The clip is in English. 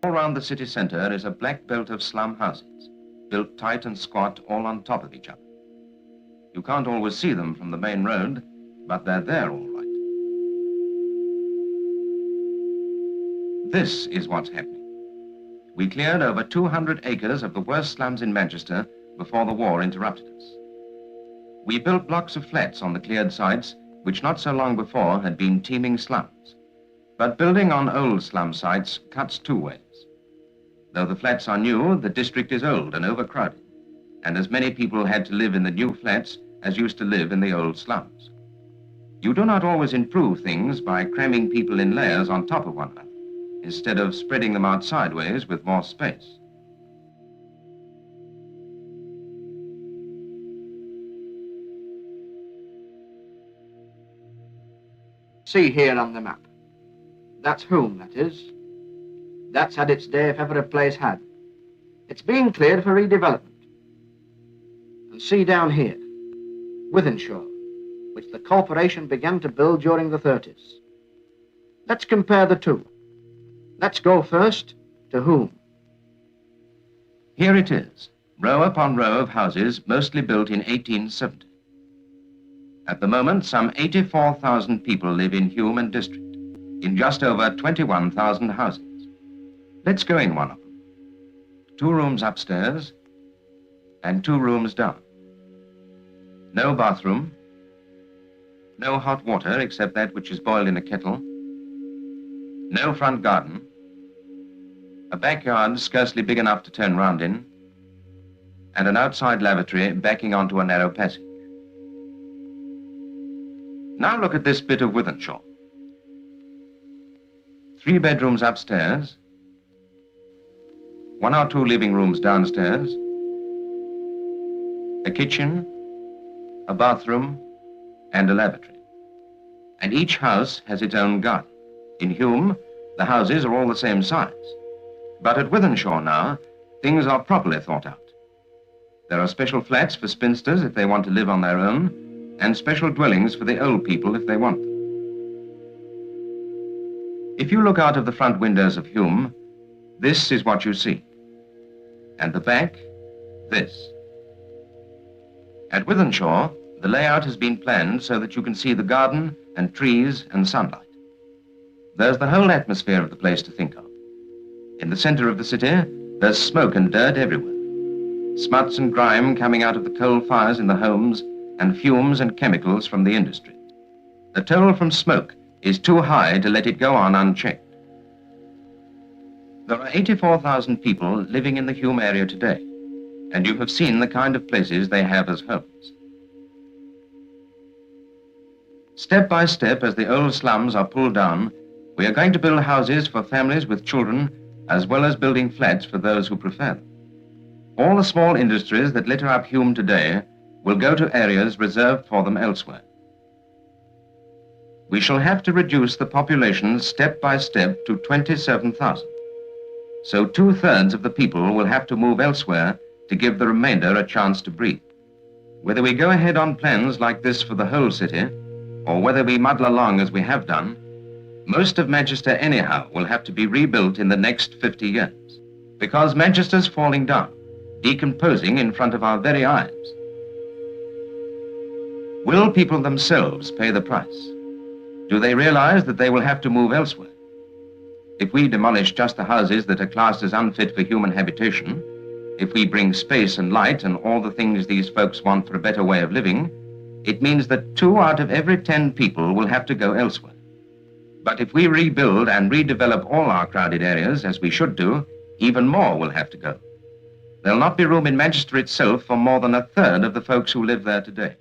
All around the city centre is a black belt of slum houses, built tight and squat all on top of each other. You can't always see them from the main road, but they're there all right. This is what's happening. We cleared over 200 acres of the worst slums in Manchester before the war interrupted us. We built blocks of flats on the cleared sites, which not so long before had been teeming slums. But building on old slum sites cuts two ways. Though the flats are new, the district is old and overcrowded, and as many people had to live in the new flats as used to live in the old slums. You do not always improve things by cramming people in layers on top of one another, instead of spreading them out sideways with more space. See here on the map. That's Hulme, that is. That's had its day if ever a place had. It's being cleared for redevelopment. And see down here, Wythenshawe, which the corporation began to build during the 30s. Let's compare the two. Let's go first to Hulme. Here it is, row upon row of houses mostly built in 1870. At the moment, some 84,000 people live in Hulme and district, in just over 21,000 houses. Let's go in one of them. 2 rooms upstairs and 2 rooms down. No bathroom, no hot water except that which is boiled in a kettle, no front garden, a backyard scarcely big enough to turn round in, and an outside lavatory backing onto a narrow passage. Now look at this bit of Wythenshawe. 3 bedrooms upstairs, 1 or 2 living rooms downstairs, a kitchen, a bathroom, and a lavatory. And each house has its own garden. In Hulme, the houses are all the same size. But at Wythenshawe now, things are properly thought out. There are special flats for spinsters if they want to live on their own, and special dwellings for the old people if they want them. If you look out of the front windows of Hulme, this is what you see. And the back, this. At Wythenshawe, the layout has been planned so that you can see the garden and trees and sunlight. There's the whole atmosphere of the place to think of. In the center of the city, there's smoke and dirt everywhere. Smuts and grime coming out of the coal fires in the homes and fumes and chemicals from the industry. The toll from smoke is too high to let it go on unchecked. There are 84,000 people living in the Hulme area today, and you have seen the kind of places they have as homes. Step by step, as the old slums are pulled down, we are going to build houses for families with children, as well as building flats for those who prefer them. All the small industries that litter up Hulme today will go to areas reserved for them elsewhere. We shall have to reduce the population step by step to 27,000. So 2/3 of the people will have to move elsewhere to give the remainder a chance to breathe. Whether we go ahead on plans like this for the whole city, or whether we muddle along as we have done, most of Manchester anyhow will have to be rebuilt in the next 50 years. Because Manchester's falling down, decomposing in front of our very eyes. Will people themselves pay the price? Do they realize that they will have to move elsewhere? If we demolish just the houses that are classed as unfit for human habitation, if we bring space and light and all the things these folks want for a better way of living, it means that 2 out of every 10 people will have to go elsewhere. But if we rebuild and redevelop all our crowded areas, as we should do, even more will have to go. There'll not be room in Manchester itself for more than 1/3 of the folks who live there today.